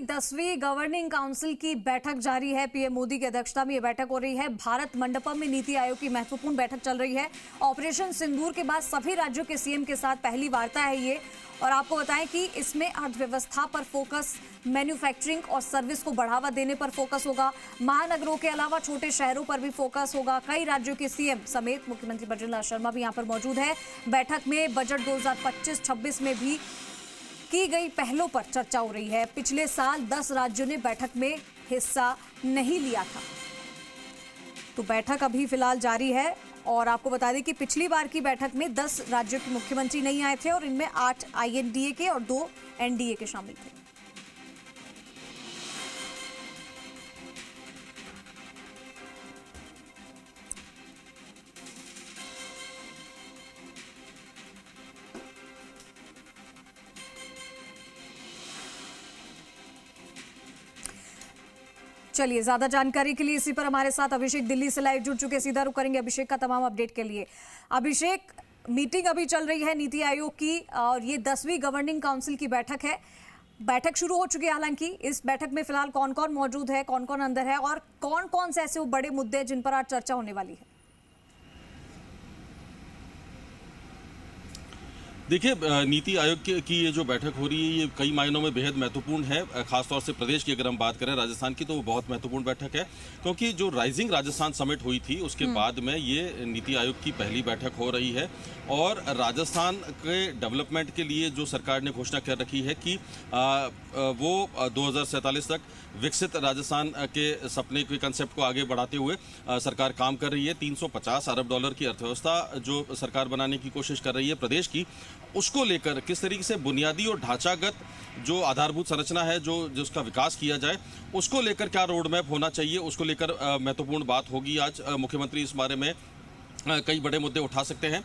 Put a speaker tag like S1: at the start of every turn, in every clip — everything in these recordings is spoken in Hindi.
S1: 10वीं गवर्निंग काउंसिल की बैठक जारी है। पीएम मोदी की अध्यक्षता में यह बैठक हो रही है। भारत मंडपम में नीति आयोग की महत्वपूर्ण बैठक चल रही है। ऑपरेशन सिंदूर के बाद सभी राज्यों के सीएम के साथ पहली वार्ता है ये। और आपको बताएं कि इसमें अर्थव्यवस्था पर फोकस, मैन्युफैक्चरिंग और सर्विस को बढ़ावा देने पर फोकस होगा। महानगरों के अलावा छोटे शहरों पर भी फोकस होगा। कई राज्यों के सीएम समेत मुख्यमंत्री बजरंग शर्मा भी यहां पर मौजूद है। बैठक में बजट 2025-26 में भी की गई पहलों पर चर्चा हो रही है। पिछले साल 10 राज्यों ने बैठक में हिस्सा नहीं लिया था, तो बैठक अभी फिलहाल जारी है। और आपको बता दें कि पिछली बार की बैठक में 10 राज्यों के मुख्यमंत्री नहीं आए थे और इनमें 8 आईएनडीए के और 2 एनडीए के शामिल थे। चलिए, ज्यादा जानकारी के लिए इसी पर हमारे साथ अभिषेक दिल्ली से लाइव जुड़ चुके, सीधा रुक करेंगे अभिषेक का तमाम अपडेट के लिए। अभिषेक, मीटिंग अभी चल रही है नीति आयोग की और ये 10वीं गवर्निंग काउंसिल की बैठक है। बैठक शुरू हो चुकी है। हालांकि इस बैठक में फिलहाल कौन कौन मौजूद है, कौन कौन अंदर है और कौन कौन से ऐसे बड़े मुद्दे जिन पर आज चर्चा होने वाली है?
S2: देखिए, नीति आयोग की ये जो बैठक हो रही है ये कई मायनों में बेहद महत्वपूर्ण है। खासतौर से प्रदेश की अगर हम बात करें राजस्थान की, तो वो बहुत महत्वपूर्ण बैठक है, क्योंकि जो राइजिंग राजस्थान समिट हुई थी उसके बाद में ये नीति आयोग की पहली बैठक हो रही है। और राजस्थान के डेवलपमेंट के लिए जो सरकार ने घोषणा कर रखी है कि वो 2047 तक विकसित राजस्थान के सपने के कंसेप्ट को आगे बढ़ाते हुए सरकार काम कर रही है। 350 अरब डॉलर की अर्थव्यवस्था जो सरकार बनाने की कोशिश कर रही है प्रदेश की, उसको लेकर किस तरीके से बुनियादी और ढांचागत जो आधारभूत संरचना है, जो जिसका विकास किया जाए, उसको लेकर क्या रोड मैप होना चाहिए, उसको लेकर महत्वपूर्ण बात होगी। आज मुख्यमंत्री इस बारे में कई बड़े मुद्दे उठा सकते हैं।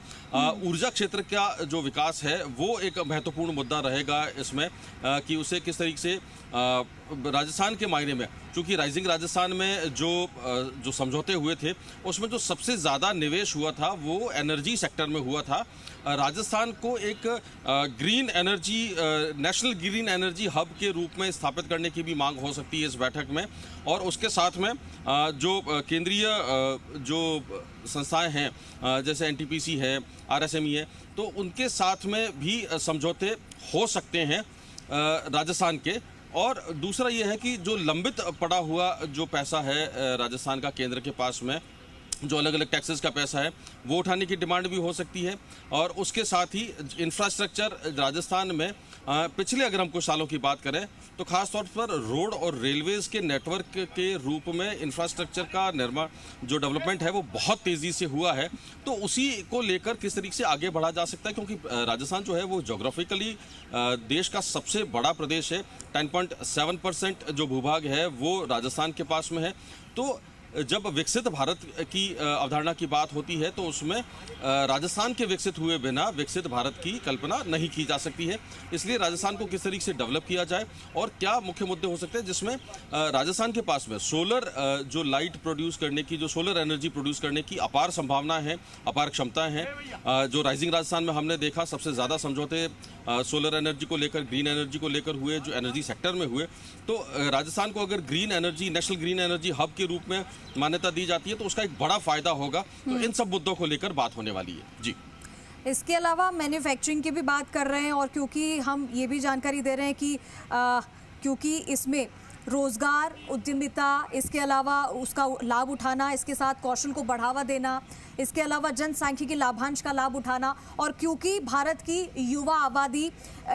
S2: ऊर्जा क्षेत्र का जो विकास है वो एक महत्वपूर्ण मुद्दा रहेगा इसमें, कि उसे किस तरीके से राजस्थान के मायने में, क्योंकि राइजिंग राजस्थान में जो समझौते हुए थे उसमें जो सबसे ज़्यादा निवेश हुआ था वो एनर्जी सेक्टर में हुआ था। राजस्थान को एक green energy, national green energy hub के रूप में स्थापित करने की भी मांग हो सकती है इस बैठक में। और उसके साथ में जो केंद्रीय जो संस्थाएं हैं जैसे एनटीपीसी है, आरएसएमई है, तो उनके साथ में भी समझौते हो सकते हैं राजस्थान के। और दूसरा ये है कि जो लंबित पड़ा हुआ जो पैसा है राजस्थान का केंद्र के पास में, जो अलग अलग टैक्सेस का पैसा है, वो उठाने की डिमांड भी हो सकती है। और उसके साथ ही इंफ्रास्ट्रक्चर राजस्थान में पिछले अगर हम कुछ सालों की बात करें तो खास तौर पर रोड और रेलवेज के नेटवर्क के रूप में इंफ्रास्ट्रक्चर का निर्माण, जो डेवलपमेंट है वो बहुत तेज़ी से हुआ है। तो उसी को लेकर किस तरीके से आगे बढ़ा जा सकता है, क्योंकि राजस्थान जो है वो जोग्राफिकली देश का सबसे बड़ा प्रदेश है। 10.7% जो भूभाग है वो राजस्थान के पास में है। तो जब विकसित भारत की अवधारणा की बात होती है तो उसमें राजस्थान के विकसित हुए बिना विकसित भारत की कल्पना नहीं की जा सकती है। इसलिए राजस्थान को किस तरीके से डेवलप किया जाए और क्या मुख्य मुद्दे हो सकते हैं, जिसमें राजस्थान के पास में सोलर जो लाइट प्रोड्यूस करने की, जो सोलर एनर्जी प्रोड्यूस करने की अपार संभावना है, अपार क्षमताएं हैं। जो राइजिंग राजस्थान में हमने देखा सबसे ज़्यादा समझौते सोलर एनर्जी को लेकर, ग्रीन एनर्जी को लेकर हुए, जो एनर्जी सेक्टर में हुए। तो राजस्थान को अगर green energy, national green energy hub के रूप में मान्यता दी जाती है तो उसका एक बड़ा फायदा होगा। तो इन सब मुद्दों को लेकर बात होने वाली है जी।
S1: इसके अलावा मैन्युफैक्चरिंग की भी बात कर रहे हैं, और क्योंकि हम ये भी जानकारी दे रहे हैं कि क्योंकि इसमें रोजगार, उद्यमिता, इसके अलावा उसका लाभ उठाना, इसके साथ कौशल को बढ़ावा देना, इसके अलावा जनसांख्यिकी लाभांश का लाभ उठाना, और क्योंकि भारत की युवा आबादी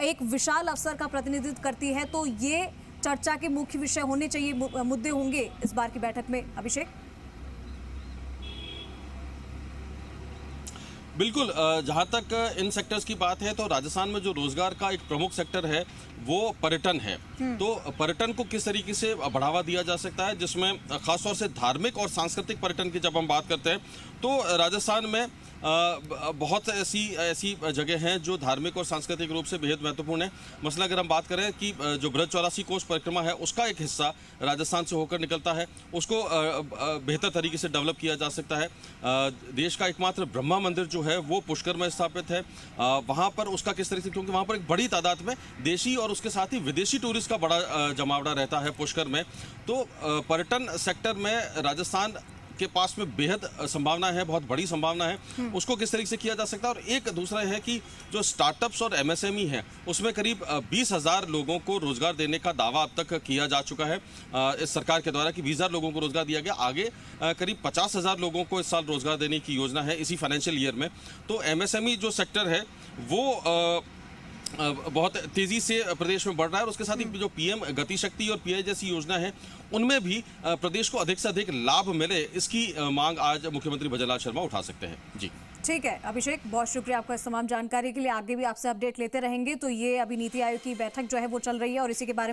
S1: एक विशाल अवसर का प्रतिनिधित्व करती है, तो ये चर्चा के मुख्य विषय होने चाहिए, मुद्दे होंगे इस बार की बैठक में। अभिषेक,
S2: बिल्कुल, जहाँ तक इन सेक्टर्स की बात है तो राजस्थान में जो रोजगार का एक प्रमुख सेक्टर है वो पर्यटन है। तो पर्यटन को किस तरीके से बढ़ावा दिया जा सकता है, जिसमें खासतौर से धार्मिक और सांस्कृतिक पर्यटन की जब हम बात करते हैं तो राजस्थान में बहुत ऐसी जगह हैं जो धार्मिक और सांस्कृतिक रूप से बेहद महत्वपूर्ण है। मसला अगर हम बात करें कि जो ब्रज 84 कोस परिक्रमा है उसका एक हिस्सा राजस्थान से होकर निकलता है, उसको बेहतर तरीके से डेवलप किया जा सकता है। देश का एकमात्र ब्रह्मा मंदिर जो है वो पुष्कर में स्थापित है। वहाँ पर उसका किस तरीके से, क्योंकि वहाँ पर एक बड़ी तादाद में देशी और उसके साथ ही विदेशी टूरिस्ट का बड़ा जमावड़ा रहता है पुष्कर में। तो पर्यटन सेक्टर में राजस्थान के पास में बेहद संभावना है, बहुत बड़ी संभावना है। उसको किस तरीके से किया जा सकता है, और एक दूसरा है कि जो स्टार्टअप्स और एमएसएमई है उसमें करीब 20,000 लोगों को रोजगार देने का दावा अब तक किया जा चुका है इस सरकार के द्वारा कि 20,000 लोगों को रोजगार दिया गया। आगे करीब 50,000 लोगों को इस साल रोजगार देने की योजना है इसी फाइनेंशियल ईयर में। तो एमएसएमई जो सेक्टर है वो बहुत तेजी से प्रदेश में बढ़ रहा है, और उसके साथ ही जो पीएम गति शक्ति और पीआई जैसी योजना है उनमें भी प्रदेश को अधिक से अधिक लाभ मिले, इसकी मांग आज मुख्यमंत्री भजनलाल शर्मा उठा सकते हैं। जी
S1: ठीक है अभिषेक, बहुत शुक्रिया आपका इस तमाम जानकारी के लिए। आगे भी आपसे अपडेट लेते रहेंगे। तो ये अभी नीति आयोग की बैठक जो है वो चल रही है और इसी के बारे में